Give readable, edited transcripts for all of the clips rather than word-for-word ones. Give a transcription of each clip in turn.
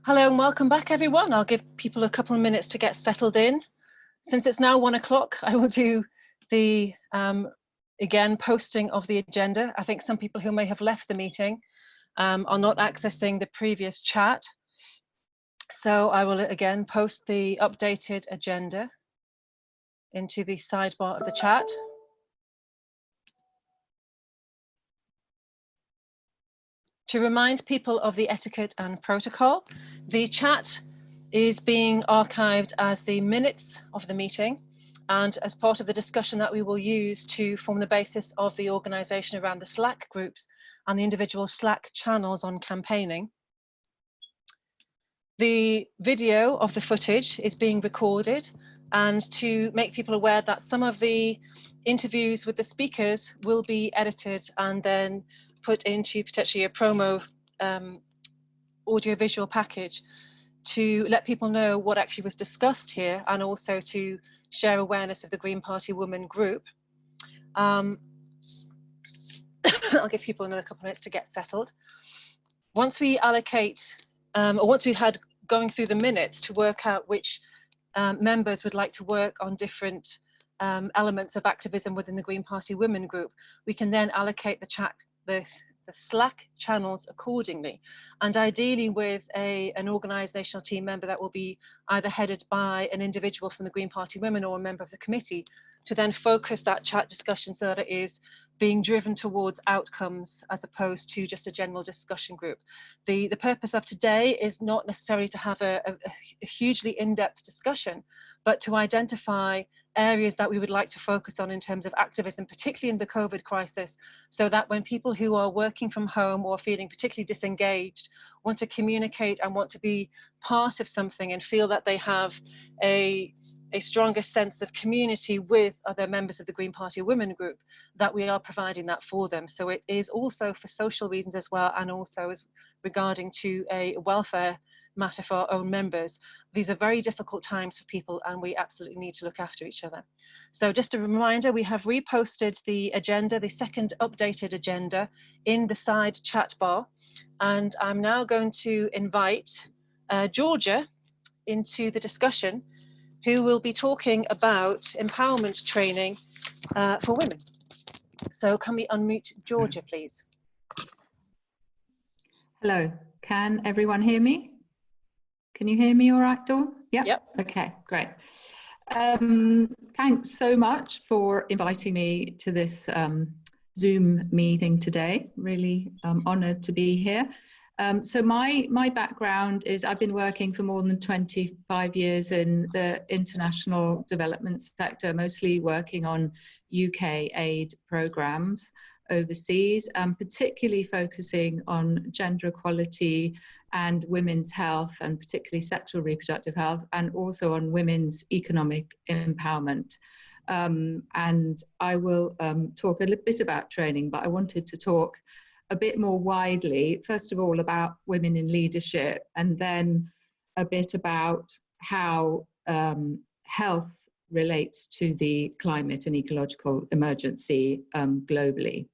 Hello and welcome back, everyone. I'll give people a couple of minutes to get settled in. Since it's now 1 o'clock, I will do the, again, posting of the agenda. I think some people who may have left the meeting are not accessing the previous chat. So I will again post the updated agenda into the sidebar of the chat. To remind people of the etiquette and protocol, the chat is being archived as the minutes of the meeting and as part of the discussion that we will use to form the basis of the organisation around the Slack groups and the individual Slack channels on campaigning. The video of the footage is being recorded, and to make people aware that some of the interviews with the speakers will be edited and then put into potentially a promo audiovisual package to let people know what actually was discussed here and also to share awareness of the Green Party Women group. I'll give people another couple of minutes to get settled. Once we allocate, or once we had going through the minutes to work out which members would like to work on different elements of activism within the Green Party Women group, we can then allocate the Slack channels accordingly, and ideally with an organisational team member that will be either headed by an individual from the Green Party Women or a member of the committee to then focus that chat discussion so that it is being driven towards outcomes as opposed to just a general discussion group. The purpose of today is not necessarily to have a hugely in-depth discussion, but to identify areas that we would like to focus on in terms of activism, particularly in the COVID crisis, so that when people who are working from home or feeling particularly disengaged want to communicate and want to be part of something and feel that they have a stronger sense of community with other members of the Green Party Women group, that we are providing that for them. So it is also for social reasons as well, and also as regarding to a welfare matter for our own members. These are very difficult times for people and we absolutely need to look after each other. So just a reminder, we have reposted the agenda, the second updated agenda, in the side chat bar. And I'm now going to invite Georgia into the discussion, who will be talking about empowerment training for women. So can we unmute Georgia, please? Hello, can everyone hear me? Can you hear me all right, Dawn? Yep. Okay, great. Thanks so much for inviting me to this Zoom meeting today. Really honoured to be here. So my background is I've been working for more than 25 years in the international development sector, mostly working on UK aid programmes overseas, particularly focusing on gender equality and women's health, and particularly sexual reproductive health, and also on women's economic empowerment. And I will talk a little bit about training, but I wanted to talk a bit more widely, first of all about women in leadership, and then a bit about how health relates to the climate and ecological emergency globally,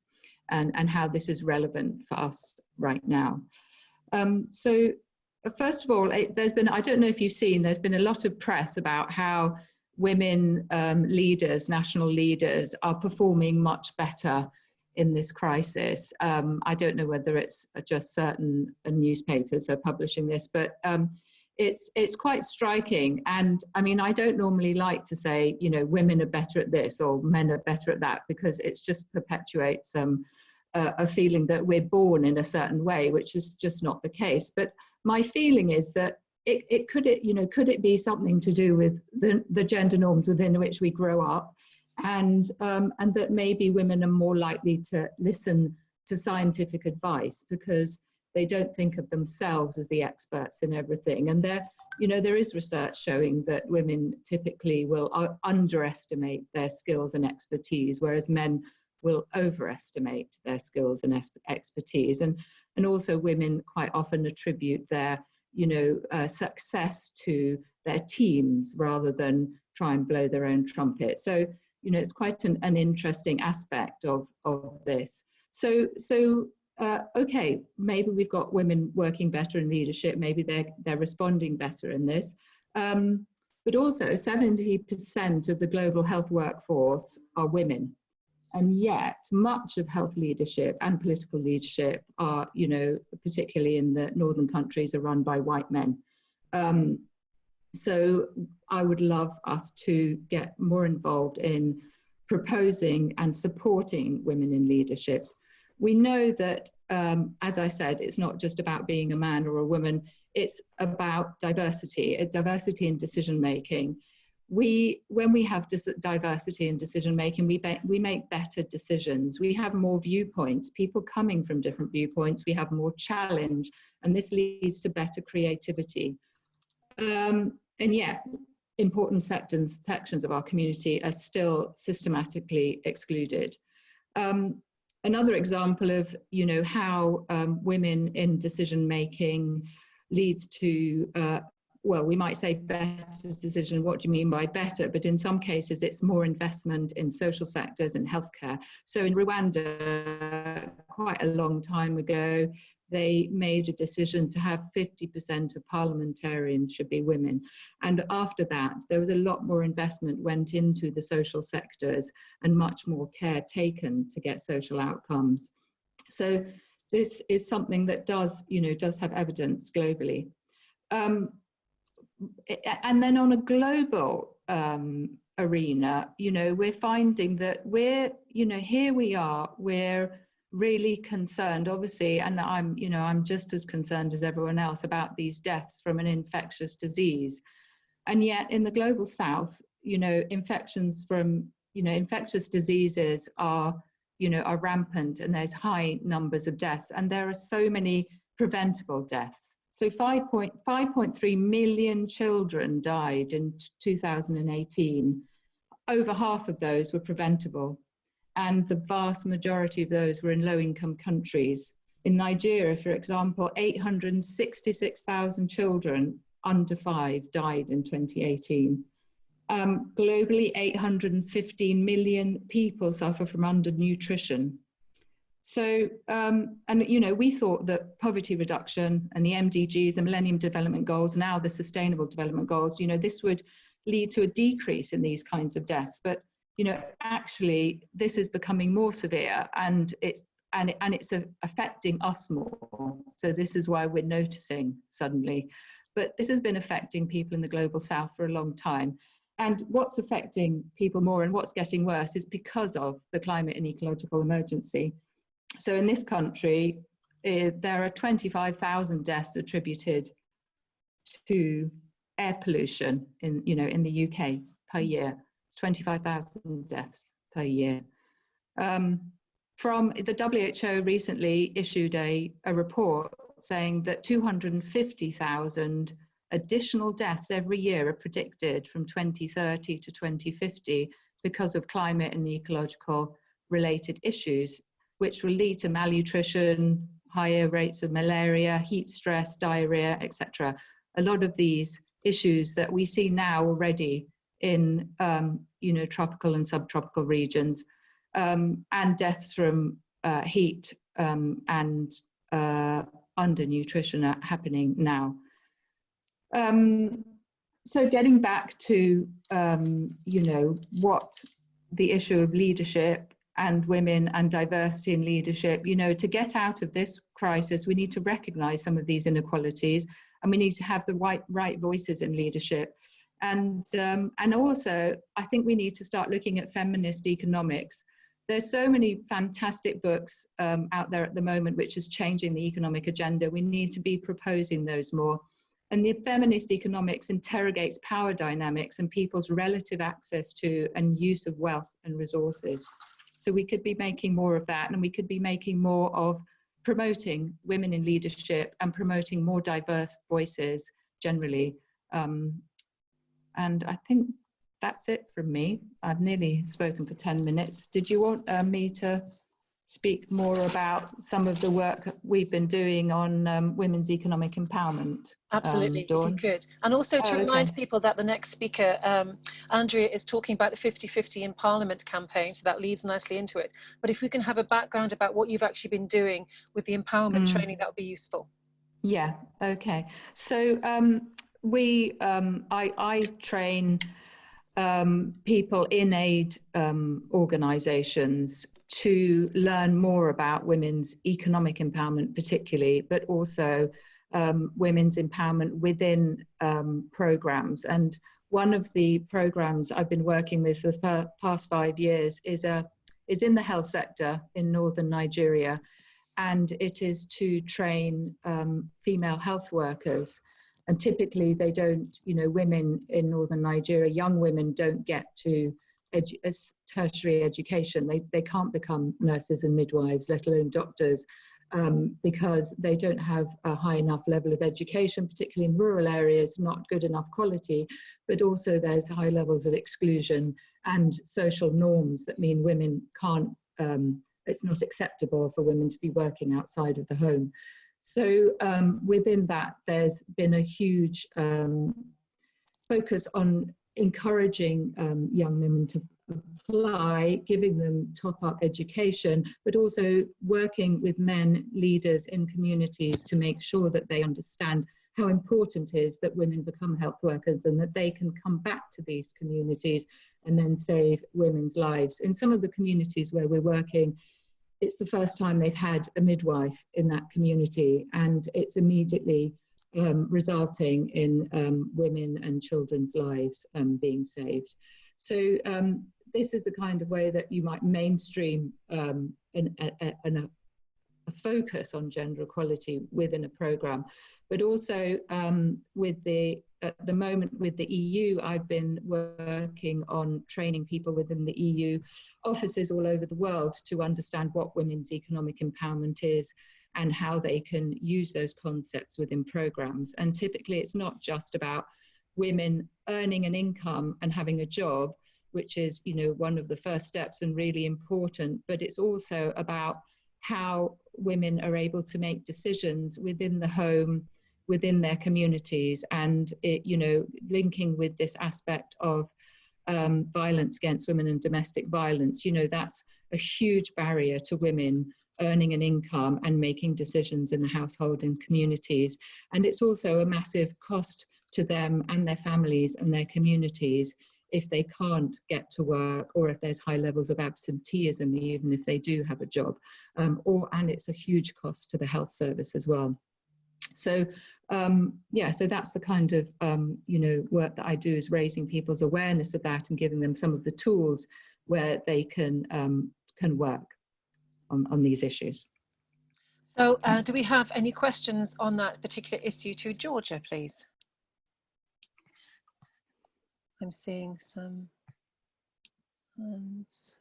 and how this is relevant for us right now. So first of all, there's been, I don't know if you've seen, there's been a lot of press about how women leaders, national leaders, are performing much better in this crisis. I don't know whether it's just certain newspapers are publishing this, but it's quite striking. And I mean, I don't normally like to say, you know, women are better at this or men are better at that, because it's just perpetuates a feeling that we're born in a certain way, which is just not the case. But my feeling is that could it be something to do with the gender norms within which we grow up, and that maybe women are more likely to listen to scientific advice because they don't think of themselves as the experts in everything. And there is research showing that women typically will underestimate their skills and expertise, whereas men will overestimate their skills and expertise. And also women quite often attribute their success to their teams rather than try and blow their own trumpet. So it's quite an interesting aspect of this. So okay, maybe we've got women working better in leadership, maybe they're responding better in this. But also 70% of the global health workforce are women. And yet much of health leadership and political leadership are, you know, particularly in the northern countries, are run by white men. So I would love us to get more involved in proposing and supporting women in leadership. We know that, as I said, it's not just about being a man or a woman, it's about diversity in decision making. When we have diversity in decision making, we make better decisions. We have more viewpoints, people coming from different viewpoints, we have more challenge, and this leads to better creativity. And yet, important sections of our community are still systematically excluded. Another example of, you know, how women in decision making leads to, well, we might say better decision. What do you mean by better? But in some cases, it's more investment in social sectors and healthcare. So in Rwanda, quite a long time ago, they made a decision to have 50% of parliamentarians should be women. And after that, there was a lot more investment went into the social sectors and much more care taken to get social outcomes. So this is something that does have evidence globally. And then on a global arena, you know, we're finding that here we are, we're really concerned, obviously, and I'm just as concerned as everyone else about these deaths from an infectious disease. And yet in the global south, you know, infections from, you know, infectious diseases are rampant, and there's high numbers of deaths, and there are so many preventable deaths. So 5.3 million children died in 2018. Over half of those were preventable, and the vast majority of those were in low-income countries. In Nigeria, for example, 866,000 children under 5 died in 2018. Globally, 815 million people suffer from undernutrition. So, and you know, we thought that poverty reduction and the MDGs, the Millennium Development Goals, now the Sustainable Development Goals, you know, this would lead to a decrease in these kinds of deaths. But, you know, actually, this is becoming more severe, and it's affecting us more. So this is why we're noticing suddenly. But this has been affecting people in the global south for a long time. And what's affecting people more and what's getting worse is because of the climate and ecological emergency. So in this country, there are 25,000 deaths attributed to air pollution in the UK per year. It's 25,000 deaths per year. From the WHO recently issued a report saying that 250,000 additional deaths every year are predicted from 2030 to 2050 because of climate and ecological related issues, which will lead to malnutrition, higher rates of malaria, heat stress, diarrhea, etc. A lot of these issues that we see now already in tropical and subtropical regions, and deaths from heat and undernutrition are happening now. So getting back to what the issue of leadership and women and diversity in leadership, you know, to get out of this crisis, we need to recognize some of these inequalities, and we need to have the right voices in leadership. And also, I think we need to start looking at feminist economics. There's so many fantastic books out there at the moment which is changing the economic agenda. We need to be proposing those more. And the feminist economics interrogates power dynamics and people's relative access to and use of wealth and resources. So we could be making more of that, and we could be making more of promoting women in leadership and promoting more diverse voices generally. And I think that's it from me. I've nearly spoken for 10 minutes. Did you want me to speak more about some of the work we've been doing on women's economic empowerment. Absolutely, if you Dawn? could. And also to remind Okay. people that the next speaker, Andrea, is talking about the 50-50 in Parliament campaign, so that leads nicely into it. But if we can have a background about what you've actually been doing with the empowerment training, that would be useful. Yeah, okay. So I train people in aid organisations to learn more about women's economic empowerment particularly, but also women's empowerment within programmes. And one of the programmes I've been working with for the past 5 years is in the health sector in northern Nigeria, and it is to train female health workers. And typically they don't, women in northern Nigeria, young women don't get to tertiary education. They can't become nurses and midwives, let alone doctors, because they don't have a high enough level of education, particularly in rural areas, not good enough quality, but also there's high levels of exclusion and social norms that mean women can't, it's not acceptable for women to be working outside of the home. So within that, there's been a huge focus on encouraging young women to apply, giving them top-up education, but also working with men leaders in communities to make sure that they understand how important it is that women become health workers and that they can come back to these communities and then save women's lives. In some of the communities where we're working, it's the first time they've had a midwife in that community, and it's immediately resulting in women and children's lives being saved. So this is the kind of way that you might mainstream a focus on gender equality within a program. But also at the moment with the EU, I've been working on training people within the EU offices all over the world to understand what women's economic empowerment is and how they can use those concepts within programs. And typically it's not just about women earning an income and having a job, which is, one of the first steps and really important, but it's also about how women are able to make decisions within the home, within their communities, and linking with this aspect of violence against women and domestic violence. That's a huge barrier to women earning an income and making decisions in the household and communities. And it's also a massive cost to them and their families and their communities if they can't get to work, or if there's high levels of absenteeism, even if they do have a job, and it's a huge cost to the health service as well. So so that's the kind of work that I do, is raising people's awareness of that and giving them some of the tools where they can work on these issues. So do we have any questions on that particular issue to Georgia, please? I'm seeing some hands.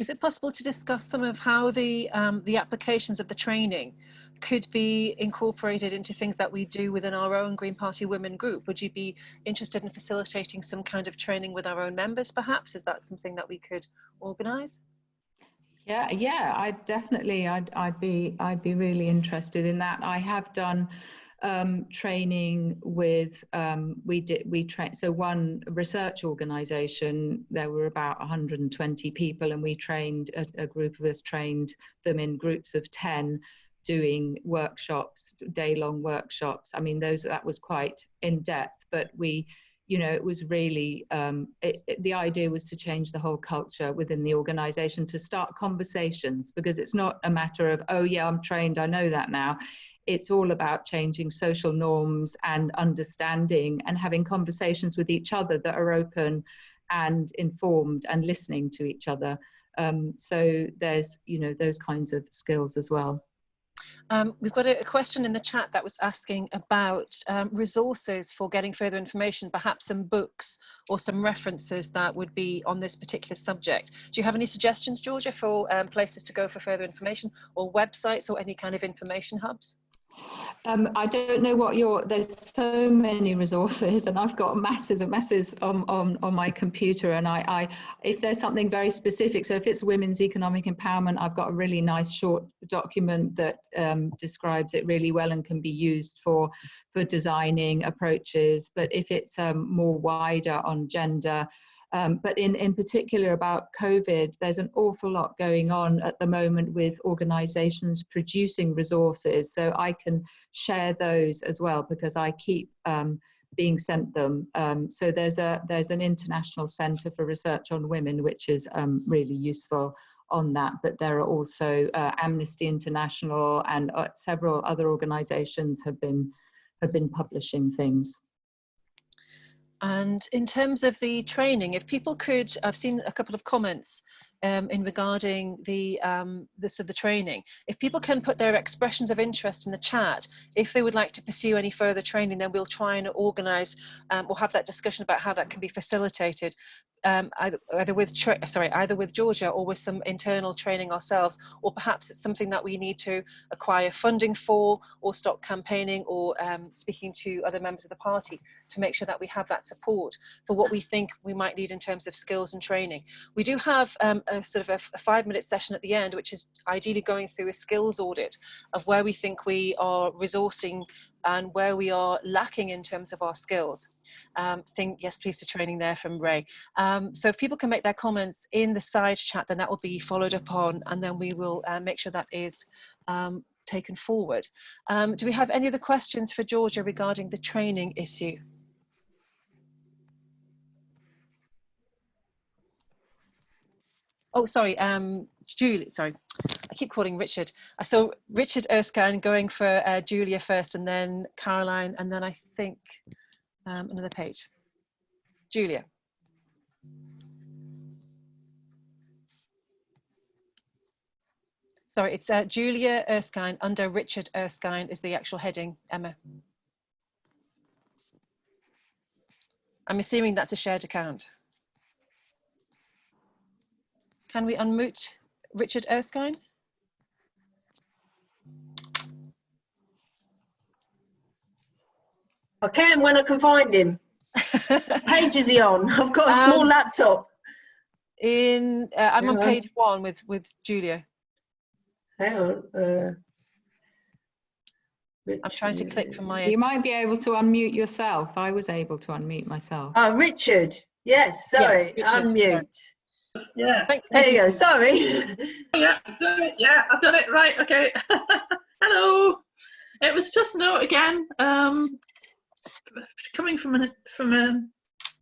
Is it possible to discuss some of how the applications of the training could be incorporated into things that we do within our own Green Party Women group? Would you be interested in facilitating some kind of training with our own members, perhaps? Is that something that we could organise? Yeah, I'd be really interested in that. I have done training with so one research organization, there were about 120 people, and we trained a group of us trained them in groups of 10, doing workshops, day-long workshops. I mean, that was quite in depth, but it was really, the idea was to change the whole culture within the organization, to start conversations, because it's not a matter of, oh yeah, I'm trained, I know that now. It's all about changing social norms and understanding and having conversations with each other that are open and informed and listening to each other. So there's, those kinds of skills as well. We've got a question in the chat that was asking about resources for getting further information, perhaps some books or some references that would be on this particular subject. Do you have any suggestions, Georgia, for places to go for further information, or websites or any kind of information hubs? I don't know what there's so many resources, and I've got masses and masses on my computer, and if there's something very specific, so if it's women's economic empowerment, I've got a really nice short document that describes it really well and can be used for designing approaches. But if it's more wider on gender, but in particular about COVID, there's an awful lot going on at the moment with organizations producing resources. So I can share those as well, because I keep being sent them. So there's an International Centre for Research on Women, which is really useful on that. But there are also Amnesty International and several other organizations have been publishing things. And in terms of the training, if people could, I've seen a couple of comments in regarding the training. If people can put their expressions of interest in the chat, if they would like to pursue any further training, then we'll try and organise or have that discussion about how that can be facilitated, either with Georgia or with some internal training ourselves, or perhaps it's something that we need to acquire funding for, or stop campaigning, or speaking to other members of the party to make sure that we have that support for what we think we might need in terms of skills and training. We do have a sort of a 5-minute session at the end, which is ideally going through a skills audit of where we think we are resourcing and where we are lacking in terms of our skills. Saying yes please to training there from Ray. So if people can make their comments in the side chat, then that will be followed up on, and then we will make sure that is taken forward. Do we have any other questions for Georgia regarding the training issue? Oh, sorry, Julie, sorry, I keep calling Richard. I saw Richard Erskine going for Julia first, and then Caroline, and then I think another page. Julia. Sorry, it's Julia Erskine under Richard Erskine is the actual heading, Emma. I'm assuming that's a shared account. Can we unmute Richard Erskine? I can when I can find him. What page is he on? I've got a small laptop. I'm on page 1 with Julia. Hang on. I'm trying to click from my. You might be able to unmute yourself. I was able to unmute myself. Oh, Richard. Yes, sorry, yeah, Richard, unmute. Yeah. There you go. Sorry. Yeah, I've done it. Yeah, I've done it. Right. Okay. Hello. It was just no again. Coming from an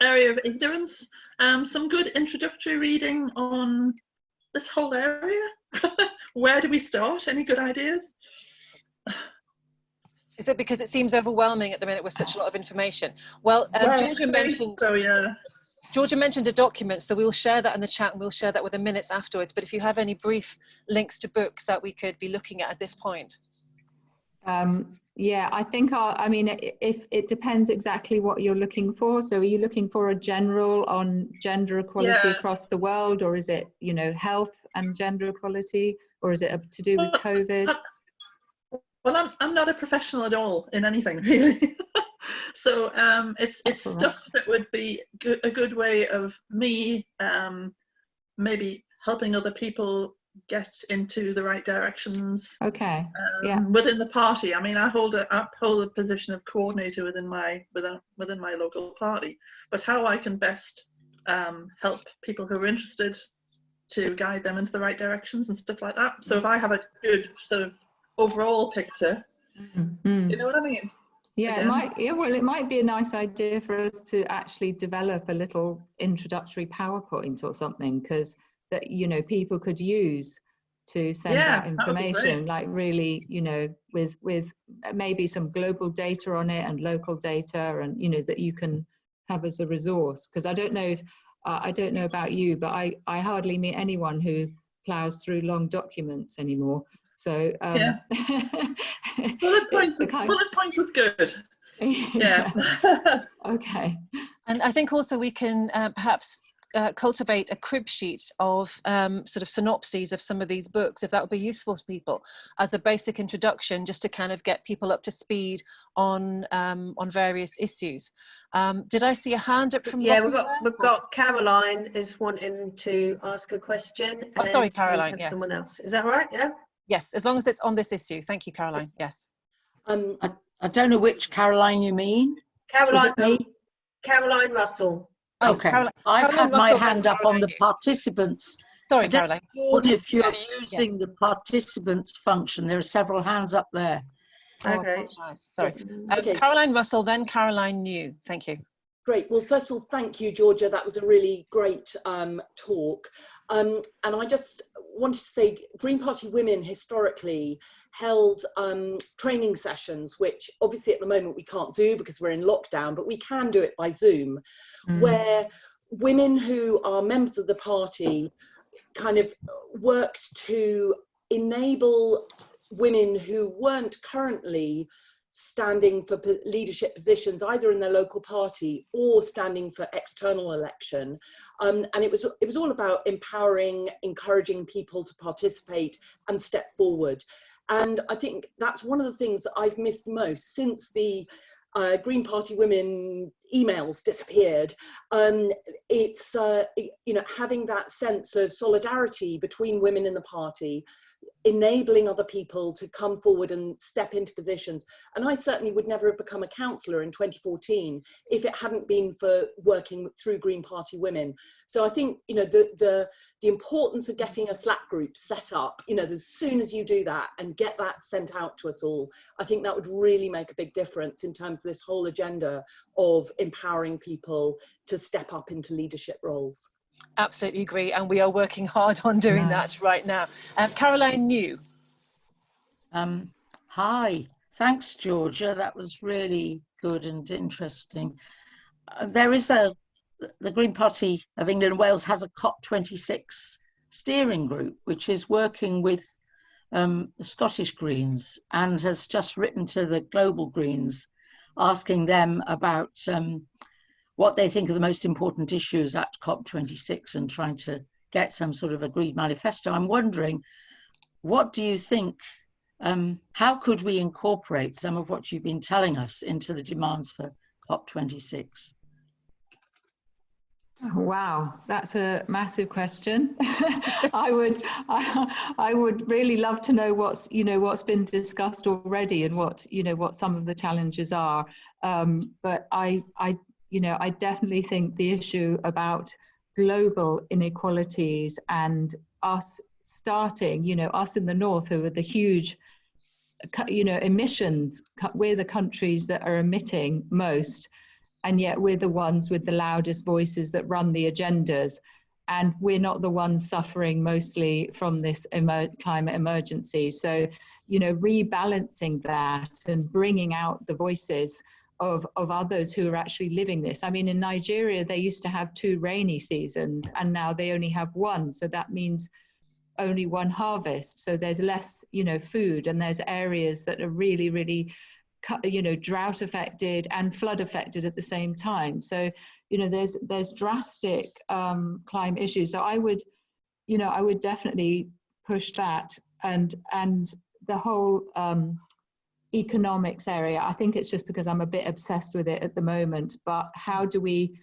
area of ignorance. Some good introductory reading on this whole area. Where do we start? Any good ideas? Is it because it seems overwhelming at the minute with such a lot of information? Well, Georgia mentioned. So yeah. Georgia mentioned a document, so we'll share that in the chat and we'll share that with the minutes afterwards. But if you have any brief links to books that we could be looking at this point. Yeah, I think I mean, if it depends exactly what you're looking for. So are you looking for a general on gender equality across the world, or is it, you know, health and gender equality, or is it to do with COVID? Well, I'm not a professional at all in anything really. So it's stuff that would be a good way of me maybe helping other people get into the right directions. Okay. Within the party. I mean, I hold a position of coordinator within my local party, but how I can best help people who are interested to guide them into the right directions and stuff like that. So if I have a good sort of overall picture, you know what I mean? Yeah, it might be a nice idea for us to actually develop a little introductory PowerPoint or something, because that, you know, people could use to send out information, like really, you know, with maybe some global data on it and local data, and, you know, that you can have as a resource. Because I don't know if I don't know about you, but I hardly meet anyone who plows through long documents anymore. So bullet points is good. Yeah. Okay. And I think also we can perhaps cultivate a crib sheet of sort of synopses of some of these books, if that would be useful to people as a basic introduction, just to kind of get people up to speed on various issues. Did I see a hand up from? Yeah, Lockie we've got Caroline is wanting to ask a question. Oh, sorry, and Caroline. We have yes. someone else. Is that right? Yeah. Yes, as long as it's on this issue. Thank you, Caroline. Yes. I don't know which Caroline you mean. Caroline. Is it me? Caroline Russell. Oh, Okay. Caroline, I've Caroline had my Russell, hand up on the participants. Sorry, I don't Caroline. know if you're using the participants function. There are several hands up there. Okay. Sorry. Yes. Okay. Caroline Russell, then Caroline New. Thank you. Great. Well, first of all, thank you, Georgia. That was a really great talk. And I just wanted to say Green Party Women historically held training sessions, which obviously at the moment we can't do because we're in lockdown, but we can do it by Zoom, where women who are members of the party kind of worked to enable women who weren't currently standing for leadership positions either in their local party or standing for external election, and it was all about empowering, encouraging people to participate and step forward. And I think that's one of the things that I've missed most since the Green Party Women emails disappeared. It's you know, having that sense of solidarity between women in the party, enabling other people to come forward and step into positions. And I certainly would never have become a councillor in 2014 if it hadn't been for working through Green Party Women. So I think, you know, the importance of getting a Slack group set up, you know, as soon as you do that and get that sent out to us all, I think that would really make a big difference in terms of this whole agenda of empowering people to step up into leadership roles. Absolutely agree, and we are working hard on doing that right now. Caroline New. Hi, thanks, Georgia. That was really good and interesting. There is the Green Party of England and Wales has a COP26 steering group, which is working with the Scottish Greens and has just written to the Global Greens, asking them about what they think are the most important issues at COP26 and trying to get some sort of agreed manifesto. I'm wondering, what do you think, how could we incorporate some of what you've been telling us into the demands for COP26? Wow, that's a massive question. I would really love to know what's been discussed already and what some of the challenges are. But I definitely think the issue about global inequalities and us starting, us in the north who are the huge, emissions, we're the countries that are emitting most, and yet we're the ones with the loudest voices that run the agendas, and we're not the ones suffering mostly from this climate emergency. So, rebalancing that and bringing out the voices of others who are actually living this. I mean, in Nigeria, they used to have 2 rainy seasons and now they only have 1. So that means only 1 harvest. So there's less, food, and there's areas that are really, really, drought affected and flood affected at the same time. So, there's drastic climate issues. So I would definitely push that, and the whole economics area. I think it's just because I'm a bit obsessed with it at the moment, but how do we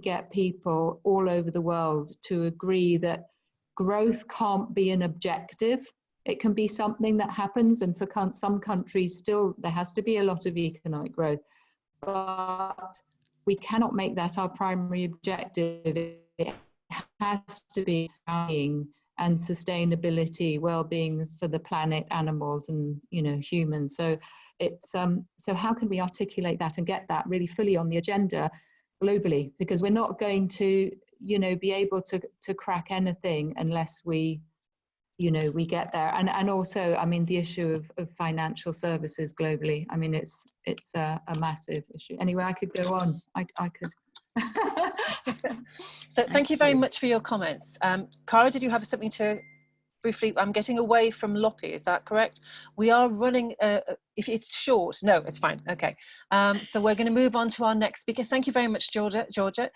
get people all over the world to agree that growth can't be an objective? It can be something that happens, and for some countries still there has to be a lot of economic growth, but we cannot make that our primary objective. It has to be well-being and sustainability, well-being for the planet, animals, and humans. So it's so how can we articulate that and get that really fully on the agenda globally? Because we're not going to be able to crack anything unless we get there. And also, I mean, the issue of financial services globally, I mean, it's a massive issue. Anyway, I could go on. I could. So thank you very much for your comments. Cara, did you have something to briefly, I'm getting away from Loppy, is that correct? We are running, if it's short, no, it's fine, okay. So we're going to move on to our next speaker. Thank you very much, Georgia.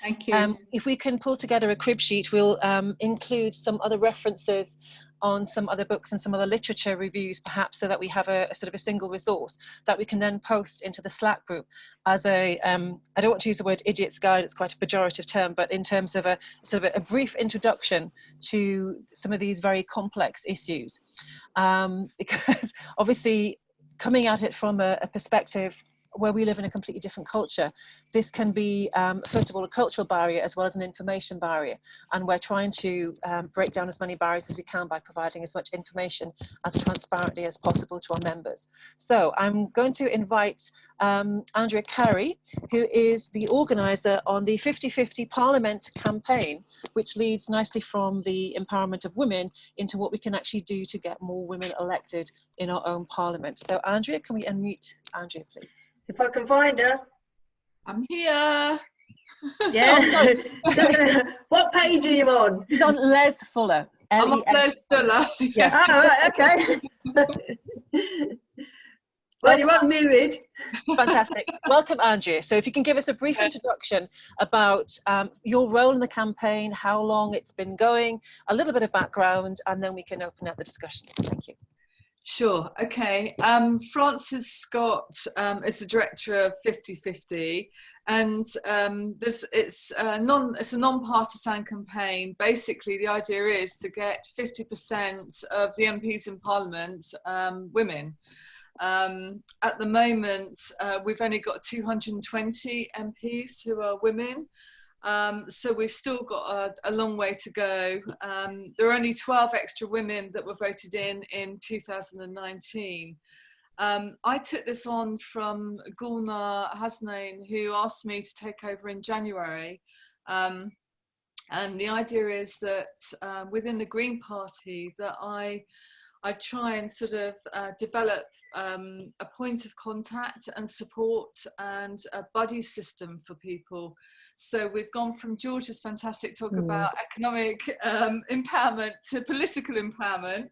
Thank you. If we can pull together a crib sheet, we'll include some other references on some other books and some other literature reviews, perhaps, so that we have a sort of a single resource that we can then post into the Slack group as a, I don't want to use the word idiot's guide, it's quite a pejorative term, but in terms of a sort of a brief introduction to some of these very complex issues. Because obviously coming at it from a perspective where we live in a completely different culture, this can be, first of all, a cultural barrier as well as an information barrier. And we're trying to break down as many barriers as we can by providing as much information as transparently as possible to our members. So I'm going to invite Andrea Carey, who is the organizer on the 50-50 Parliament campaign, which leads nicely from the empowerment of women into what we can actually do to get more women elected in our own parliament. So Andrea, can we unmute Andrea, please? If I can find her. I'm here. Yeah. What page are you on? She's on Les Fuller. I'm on Les Fuller. Yeah. Oh, right, okay. Well, you're unmuted. Fantastic. Welcome, Andrea. So if you can give us a brief introduction about your role in the campaign, how long it's been going, a little bit of background, and then we can open up the discussion. Thank you. Sure, okay. Frances Scott is the director of 50-50, and it's a non-partisan campaign. Basically, the idea is to get 50% of the MPs in Parliament women. At the moment, we've only got 220 MPs who are women. So we've still got a long way to go. There are only 12 extra women that were voted in 2019. I took this on from Gulnar Hasnain, who asked me to take over in January. And the idea is that within the Green Party that I try and sort of develop a point of contact and support and a buddy system for people. So we've gone from Georgia's fantastic talk about economic empowerment to political empowerment,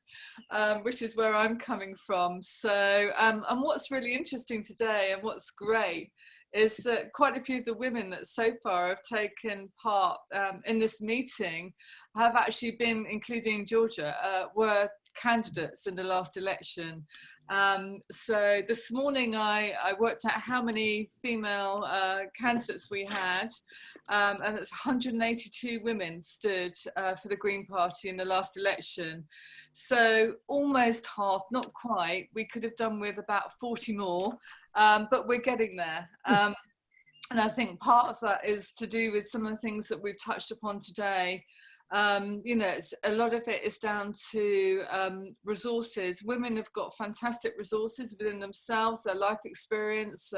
which is where I'm coming from. So, and what's really interesting today and what's great is that quite a few of the women that so far have taken part in this meeting have actually been, including Georgia, were candidates in the last election. So this morning I worked out how many female candidates we had, and it's 182 women stood for the Green Party in the last election. So almost half, not quite, we could have done with about 40 more, but we're getting there. And I think part of that is to do with some of the things that we've touched upon today. You know, a lot of it is down to resources. Women have got fantastic resources within themselves, their life experience.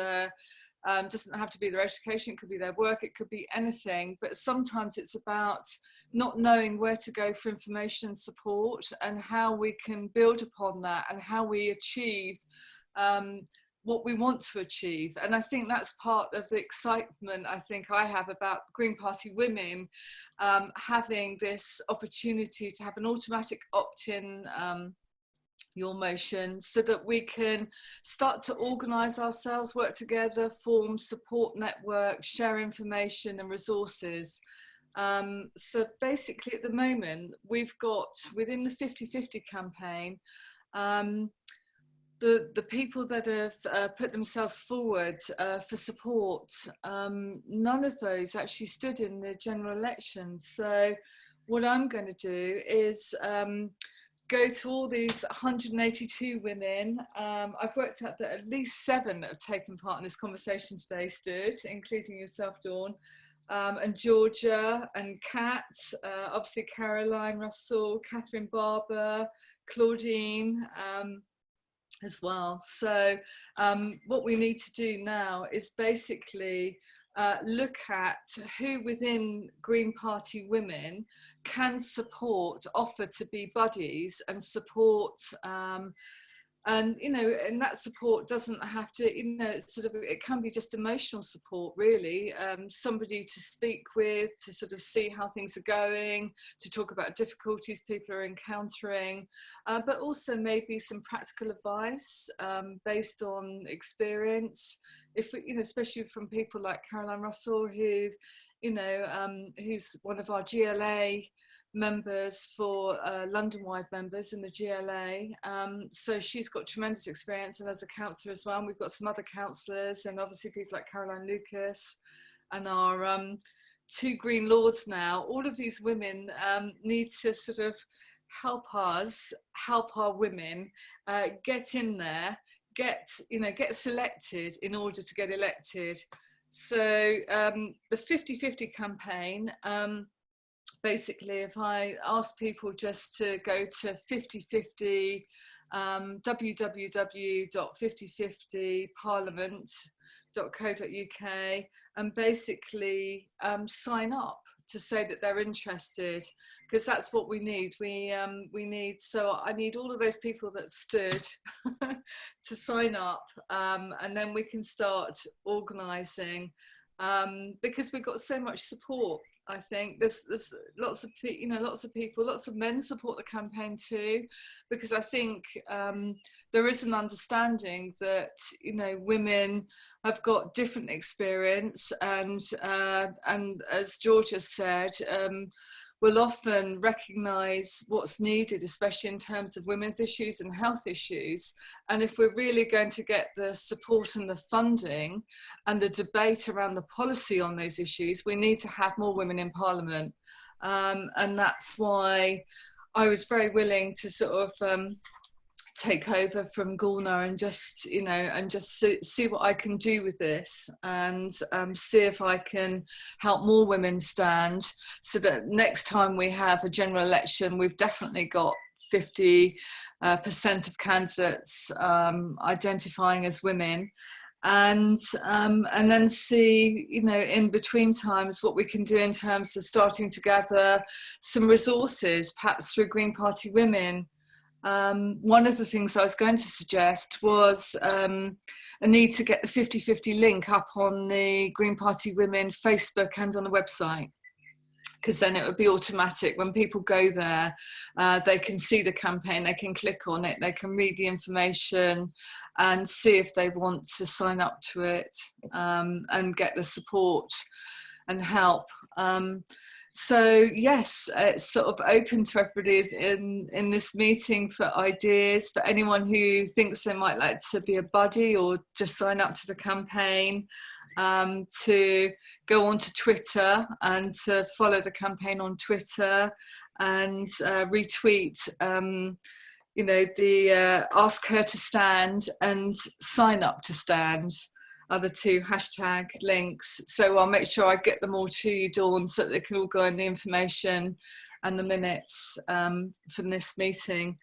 Doesn't have to be their education, it could be their work, it could be anything. But sometimes it's about not knowing where to go for information and support, and how we can build upon that and how we achieve what we want to achieve. And I think that's part of the excitement I think I have about Green Party women, having this opportunity to have an automatic opt-in your motion, so that we can start to organise ourselves, work together, form support networks, share information and resources. So basically at the moment we've got, within the 50-50 campaign, the people that have put themselves forward for support, none of those actually stood in the general election. So what I'm going to do is go to all these 182 women. I've worked out that at least 7 that have taken part in this conversation today stood, including yourself, Dawn, and Georgia and Kat, obviously Caroline Russell, Catherine Barber, Claudine, as well. So what we need to do now is basically look at who within Green Party women can support, offer to be buddies and support And, you know, and that support doesn't have to, you know, it's sort of, it can be just emotional support, really. Somebody to speak with, to sort of see how things are going, to talk about difficulties people are encountering, but also maybe some practical advice based on experience. If we, you know, especially from people like Caroline Russell, who, you know, who's one of our GLA members for London-wide members in the GLA. So she's got tremendous experience, and as a counsellor as well. And we've got some other counsellors, and obviously people like Caroline Lucas and our 2 Green Lords now. All of these women need to sort of help us, help our women get in there, get selected in order to get elected. So the 50-50 campaign, basically, if I ask people just to go to 50-50, www.5050parliament.co.uk, and basically sign up to say that they're interested, because that's what we need. We need, so I need all of those people that stood to sign up, and then we can start organising, because we've got so much support. I think there's lots of people, lots of men support the campaign too, because I think there is an understanding that, you know, women have got different experience, and as Georgia said, will often recognise what's needed, especially in terms of women's issues and health issues. And if we're really going to get the support and the funding and the debate around the policy on those issues, we need to have more women in Parliament. And that's why I was very willing to sort of take over from Gulnar and just, you know, and just see what I can do with this, and see if I can help more women stand, so that next time we have a general election, we've definitely got 50% of candidates identifying as women, and then see, you know, in between times what we can do in terms of starting to gather some resources, perhaps through Green Party Women. One of the things I was going to suggest was a need to get the 50-50 link up on the Green Party Women Facebook and on the website, because then it would be automatic. When people go there, they can see the campaign, they can click on it, they can read the information and see if they want to sign up to it, and get the support and help. So yes, it's sort of open to everybody in this meeting for ideas, for anyone who thinks they might like to be a buddy or just sign up to the campaign, to go onto Twitter and to follow the campaign on Twitter, and retweet, you know, the ask her to stand and sign up to stand are the 2 hashtag links. So I'll make sure I get them all to you, Dawn, so that they can all go in the information and the minutes for this meeting.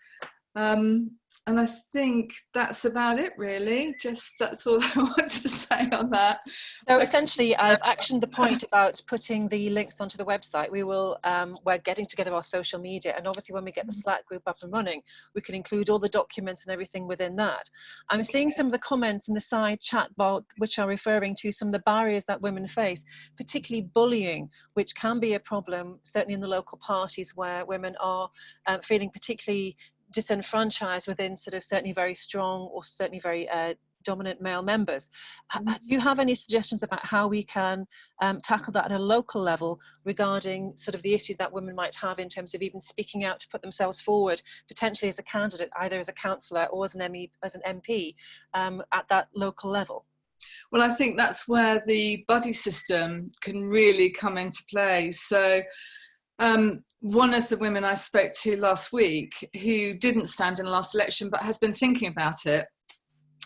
And I think that's about it, really. Just that's all I wanted to say on that. So essentially, I've actioned the point about putting the links onto the website. We will, we're getting together our social media, and obviously when we get the Slack group up and running, we can include all the documents and everything within that. I'm seeing some of the comments in the side chat box, which are referring to some of the barriers that women face, particularly bullying, which can be a problem, certainly in the local parties where women are feeling particularly disenfranchised within sort of certainly very strong or certainly very dominant male members. Do you have any suggestions about how we can tackle that at a local level regarding sort of the issues that women might have in terms of even speaking out to put themselves forward, potentially as a candidate, either as a councillor or as an MP at that local level? Well, I think that's where the buddy system can really come into play. So one of the women I spoke to last week, who didn't stand in the last election but has been thinking about it,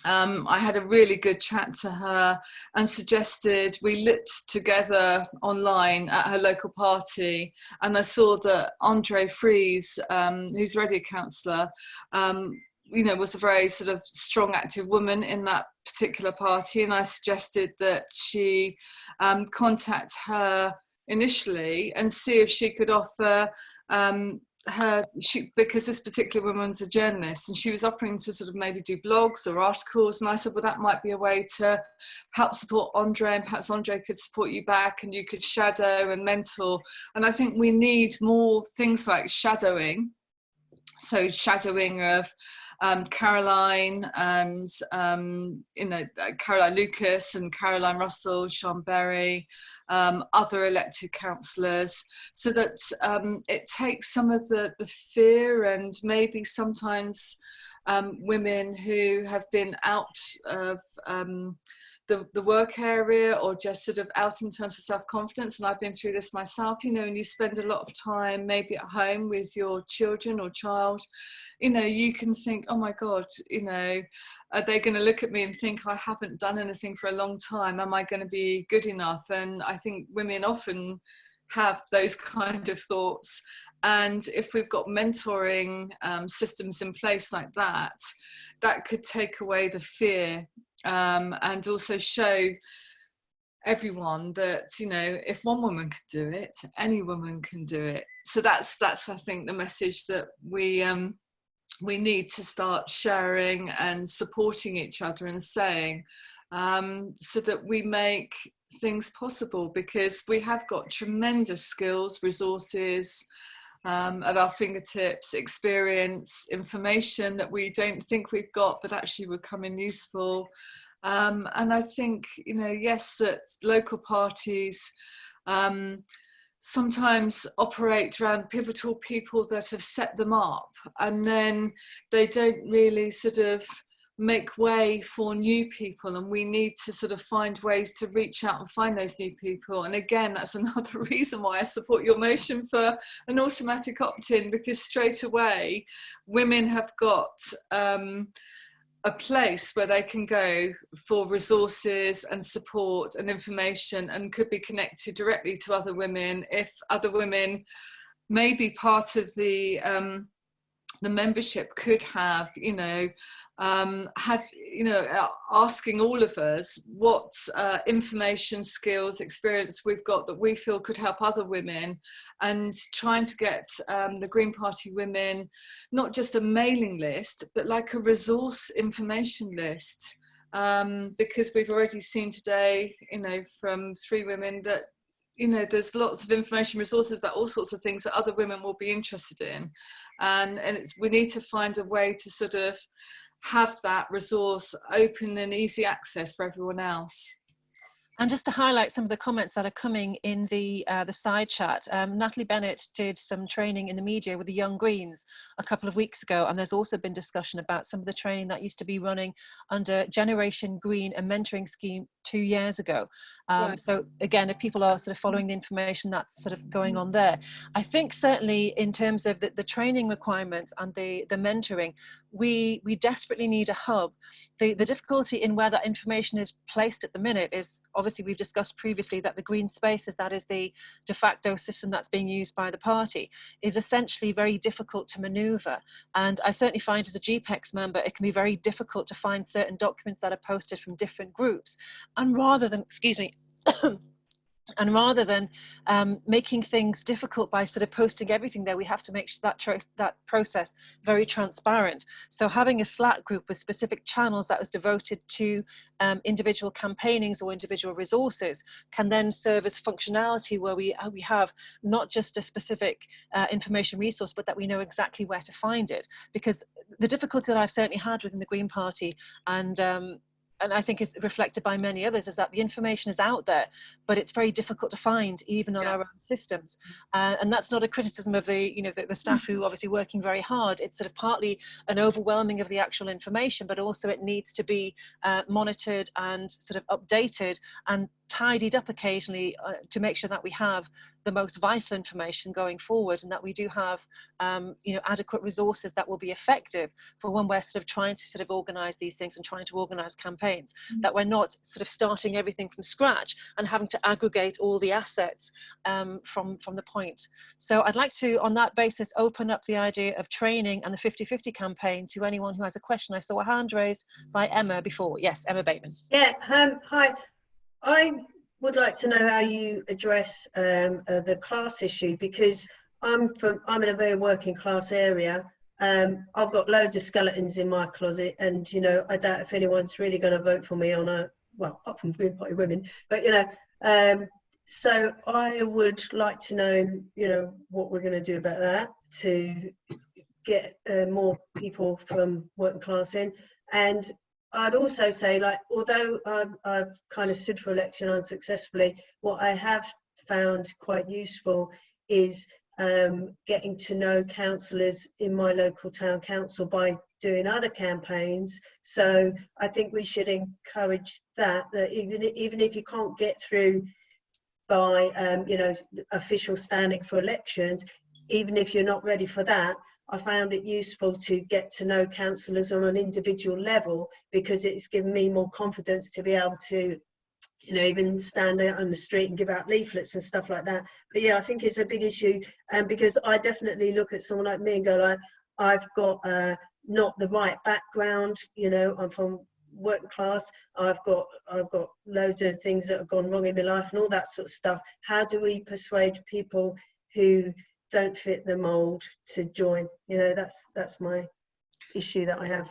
I had a really good chat to her and suggested we looked together online at her local party, and I saw that Andrea Fries, who's already a councillor, you know, was a very sort of strong, active woman in that particular party, and I suggested that she contact her initially and see if she could offer because this particular woman's a journalist, and she was offering to sort of maybe do blogs or articles, and I said, well, that might be a way to help support Andrea, and perhaps Andrea could support you back and you could shadow and mentor. And I think we need more things like shadowing, so shadowing of Caroline and Caroline Lucas and Caroline Russell, Sean Berry, other elected councillors, so that it takes some of the fear, and maybe sometimes women who have been out of the work area, or just sort of out in terms of self-confidence, and I've been through this myself, you know, and you spend a lot of time maybe at home with your children or child, you know, you can think, oh my God, you know, are they going to look at me and think I haven't done anything for a long time? Am I going to be good enough? And I think women often have those kind of thoughts. And if we've got mentoring systems in place like that, that could take away the fear, and also show everyone that, you know, if one woman can do it, any woman can do it. So that's I think the message that we need to start sharing and supporting each other and saying, so that we make things possible, because we have got tremendous skills, resources at our fingertips, experience, information that we don't think we've got but actually would come in useful. And I think, you know, yes, that local parties sometimes operate around pivotal people that have set them up, and then they don't really sort of make way for new people, and we need to sort of find ways to reach out and find those new people. And again, that's another reason why I support your motion for an automatic opt-in, because straight away women have got a place where they can go for resources and support and information, and could be connected directly to other women. If other women, maybe part of the membership could have, you know, asking all of us what information, skills, experience we've got that we feel could help other women, and trying to get the Green Party women, not just a mailing list, but like a resource information list, because we've already seen today, you know, from 3 women that, you know, there's lots of information resources about all sorts of things that other women will be interested in, and we need to find a way to sort of have that resource open and easy access for everyone else. And just to highlight some of the comments that are coming in the side chat, Natalie Bennett did some training in the media with the Young Greens a couple of weeks ago, and there's also been discussion about some of the training that used to be running under Generation Green, a mentoring scheme 2 years ago. Right. So again, if people are sort of following the information that's sort of going on there, I think certainly in terms of the training requirements and the mentoring, we desperately need a hub. The difficulty in where that information is placed at the minute is, obviously we've discussed previously that the green spaces, that is the de facto system that's being used by the party, is essentially very difficult to maneuver. And I certainly find as a GPEX member, it can be very difficult to find certain documents that are posted from different groups. And rather than, excuse me, and rather than making things difficult by sort of posting everything there, we have to make that process very transparent. So having a Slack group with specific channels that was devoted to individual campaignings or individual resources can then serve as functionality, where we have not just a specific information resource, but that we know exactly where to find it. Because the difficulty that I've certainly had within the Green Party, and I think is reflected by many others, is that the information is out there, but it's very difficult to find even on our own systems. And that's not a criticism of the staff who are obviously working very hard. It's sort of partly an overwhelming of the actual information, but also it needs to be monitored and sort of updated and tidied up occasionally to make sure that we have the most vital information going forward, and that we do have adequate resources that will be effective for when we're sort of trying to sort of organize these things and trying to organize campaigns, that we're not sort of starting everything from scratch and having to aggregate all the assets from the point. So I'd like to, on that basis, open up the idea of training and the 50/50 campaign to anyone who has a question. I saw a hand raised by Emma before. Yes, Emma Bateman. Yeah, hi. I would like to know how you address the class issue, because I'm in a very working class area. I've got loads of skeletons in my closet, and you know, I doubt if anyone's really going to vote for me on a, well, apart from Green Party women, but you know, so I would like to know, you know, what we're going to do about that to get more people from working class in. And I'd also say, like, although I've kind of stood for election unsuccessfully, what I have found quite useful is getting to know councillors in my local town council by doing other campaigns. So I think we should encourage that even if you can't get through by you know, official standing for elections, even if you're not ready for that, I found it useful to get to know councillors on an individual level, because it's given me more confidence to be able to, you know, even stand out on the street and give out leaflets and stuff like that. But yeah, I think it's a big issue, because I definitely look at someone like me and go, like, I've got not the right background, you know, I'm from working class, I've got loads of things that have gone wrong in my life and all that sort of stuff. How do we persuade people who don't fit the mold to join? You know, that's my issue that I have.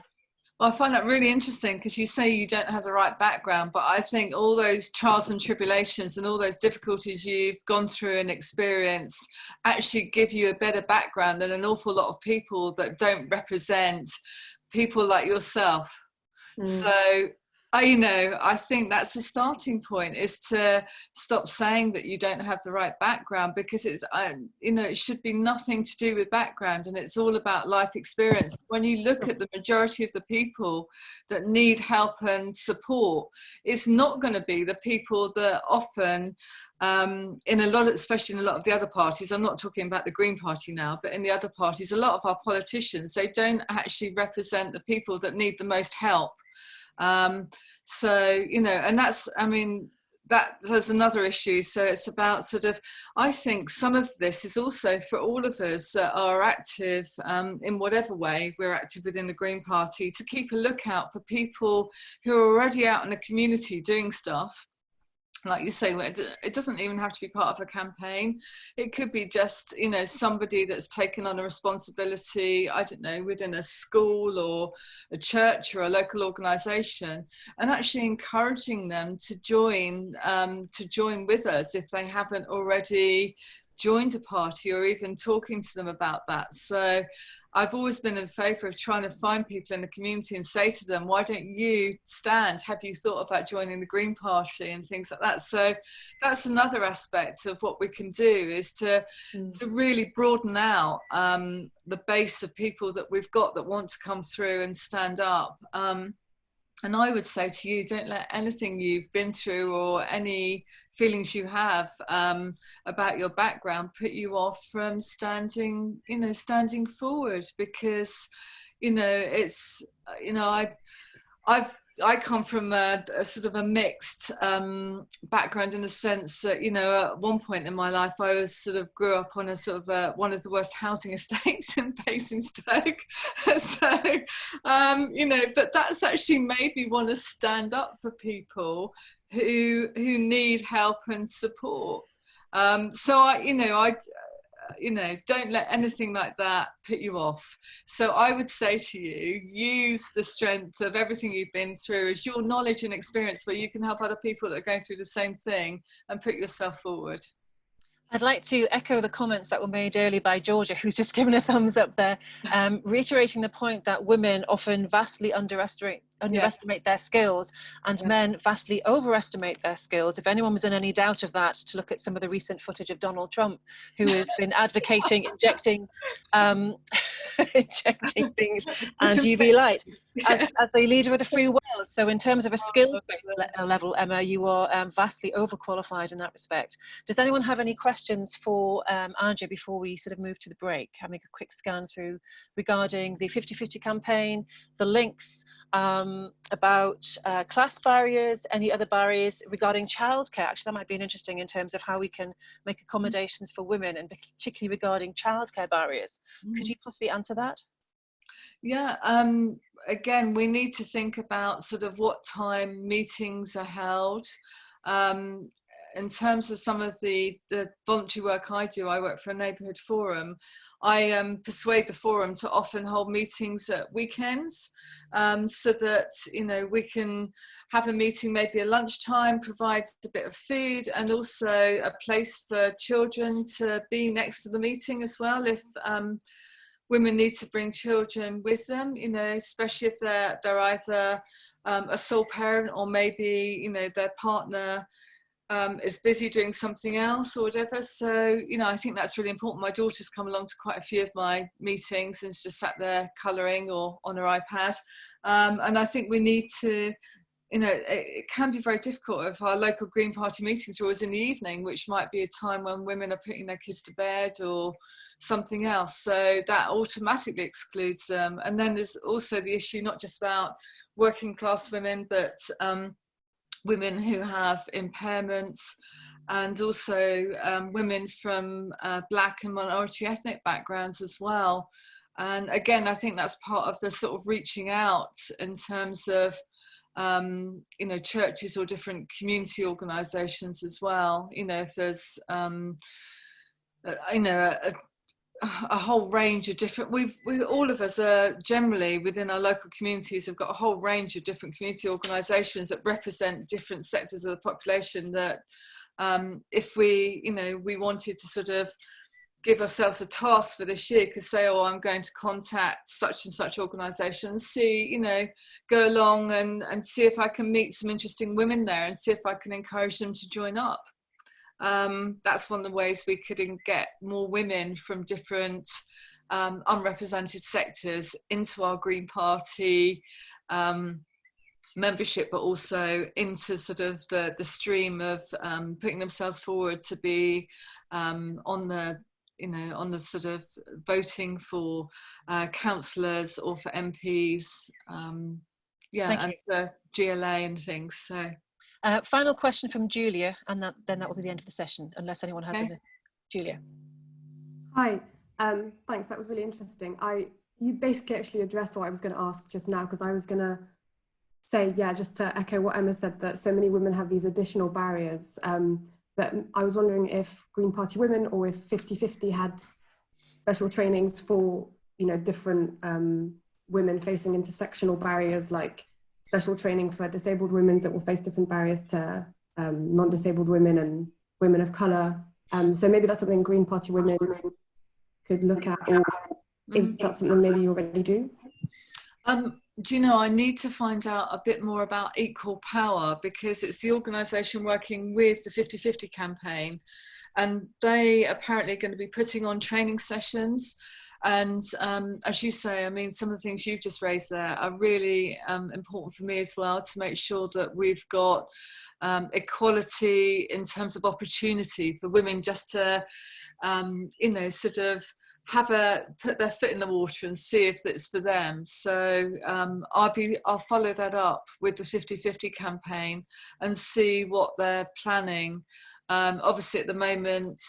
Well, I find that really interesting, because you say you don't have the right background, but I think all those trials and tribulations and all those difficulties you've gone through and experienced actually give you a better background than an awful lot of people that don't represent people like yourself. So, you know, I think that's a starting point, is to stop saying that you don't have the right background, because it's, you know, it should be nothing to do with background, and it's all about life experience. When you look at the majority of the people that need help and support, it's not going to be the people that often, in a lot of, especially in a lot of the other parties, I'm not talking about the Green Party now, but in the other parties, a lot of our politicians, they don't actually represent the people that need the most help. So, you know, and that's, I mean, there's another issue. So it's about sort of, I think some of this is also for all of us that are active in whatever way we're active within the Green Party, to keep a lookout for people who are already out in the community doing stuff. Like you say, it doesn't even have to be part of a campaign. It could be just, you know, somebody that's taken on a responsibility, I don't know, within a school or a church or a local organisation, and actually encouraging them to join with us if they haven't already joined a party, or even talking to them about that. So I've always been in favour of trying to find people in the community and say to them, why don't you stand? Have you thought about joining the Green Party and things like that? So that's another aspect of what we can do, is to really broaden out the base of people that we've got that want to come through and stand up. And I would say to you, don't let anything you've been through or any feelings you have about your background put you off from standing forward, because, you know, it's, you know, I come from a sort of a mixed background, in the sense that, you know, at one point in my life I was sort of grew up on a sort of one of the worst housing estates in Basingstoke. So, you know, but that's actually made me want to stand up for people who need help and support. So you know, don't let anything like that put you off. So I would say to you, use the strength of everything you've been through as your knowledge and experience, where you can help other people that are going through the same thing, and put yourself forward. I'd like to echo the comments that were made earlier by Georgia, who's just given a thumbs up there, reiterating the point that women often vastly underestimate their skills, and men vastly overestimate their skills. If anyone was in any doubt of that, to look at some of the recent footage of Donald Trump, who has been advocating injecting things and UV light as the leader of the free world. So in terms of a skills-based level, Emma, you are vastly overqualified in that respect. Does anyone have any questions for Andrea before we sort of move to the break? Having a quick scan through regarding the 50-50 campaign, the links, about class barriers, any other barriers regarding childcare. Actually, that might be interesting in terms of how we can make accommodations for women, and particularly regarding childcare barriers. Could you possibly answer that? Yeah, again, we need to think about sort of what time meetings are held. in terms of some of the voluntary work I do, I work for a neighbourhood forum. I persuade the forum to often hold meetings at weekends, so that, you know, we can have a meeting maybe at lunchtime, provide a bit of food, and also a place for children to be next to the meeting as well, if women need to bring children with them, you know, especially if they're either a sole parent, or maybe, you know, their partner is busy doing something else or whatever. So, you know, I think that's really important. My daughter's come along to quite a few of my meetings and she's just sat there colouring or on her iPad. And I think we need to, you know, it can be very difficult if our local Green Party meetings are always in the evening, which might be a time when women are putting their kids to bed or something else. So that automatically excludes them. And then there's also the issue, not just about working class women, but women who have impairments, and also women from Black and minority ethnic backgrounds as well. And again, I think that's part of the sort of reaching out in terms of you know, churches or different community organisations as well. You know, if there's you know, a whole range of different, we all of us are generally within our local communities have got a whole range of different community organisations that represent different sectors of the population, that if we, you know, we wanted to sort of give ourselves a task for this year, could say, oh, I'm going to contact such and such organisations, see, you know, go along and see if I can meet some interesting women there and see if I can encourage them to join up. That's one of the ways we could get more women from different unrepresented sectors into our Green Party membership, but also into sort of the stream of putting themselves forward to be on the, you know, on the sort of voting for councillors or for MPs, yeah, and for GLA and things. So. Final question from Julia, and then that will be the end of the session, unless anyone has any. Julia. Hi, thanks, that was really interesting. You basically actually addressed what I was going to ask just now, because I was going to say, yeah, just to echo what Emma said, that so many women have these additional barriers, that I was wondering if Green Party women or if 50/50 had special trainings for, you know, different women facing intersectional barriers, like special training for disabled women that will face different barriers to non-disabled women and women of colour. So maybe that's something Green Party women could look at, or if that's something maybe you already do. Do you know, I need to find out a bit more about Equal Power, because it's the organisation working with the 50/50 campaign, and they apparently are going to be putting on training sessions. And as you say, I mean, some of the things you've just raised there are really important for me as well, to make sure that we've got equality in terms of opportunity for women, just to, you know, sort of put their foot in the water and see if it's for them. So I'll follow that up with the 50/50 campaign and see what they're planning. Obviously at the moment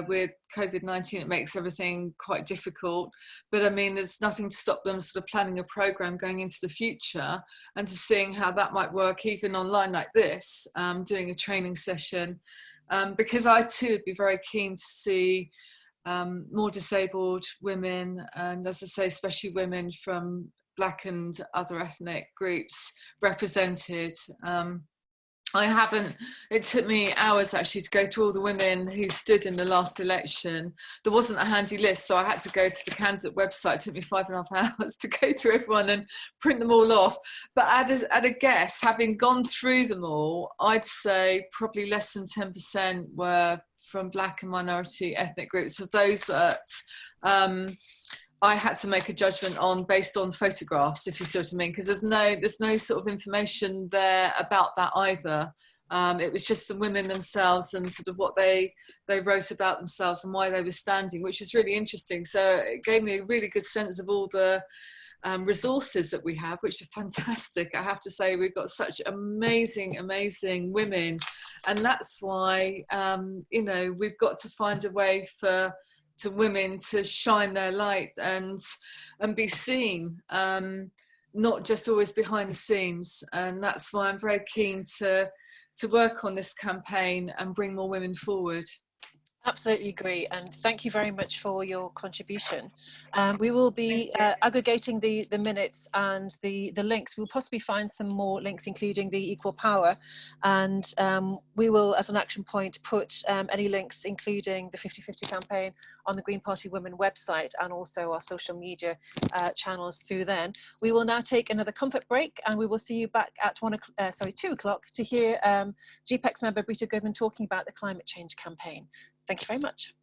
with COVID-19 it makes everything quite difficult, but I mean there's nothing to stop them sort of planning a programme going into the future and to seeing how that might work even online like this, doing a training session, because I too would be very keen to see more disabled women, and as I say, especially women from Black and other ethnic groups represented. It took me hours actually to go through all the women who stood in the last election. There wasn't a handy list, so I had to go to the candidate website. It took me 5.5 hours to go through everyone and print them all off. But at a guess, having gone through them all, I'd say probably less than 10% were from Black and minority ethnic groups, of those that I had to make a judgment on based on photographs, if you see what I mean, because there's no sort of information there about that either. It was just the women themselves and sort of what they wrote about themselves and why they were standing, which is really interesting. So it gave me a really good sense of all the resources that we have, which are fantastic. I have to say, we've got such amazing women, and that's why you know, we've got to find a way to women to shine their light and be seen, not just always behind the scenes. And that's why I'm very keen to to work on this campaign and bring more women forward. Absolutely agree, and thank you very much for your contribution. We will be aggregating the minutes and the links. We'll possibly find some more links, including the equal power, and we will, as an action point, put any links, including the 50/50 campaign, on the Green Party Women website and also our social media channels through then. We will now take another comfort break, and we will see you back at 2 o'clock to hear GPEX member Brita Goodman talking about the climate change campaign. Thank you very much.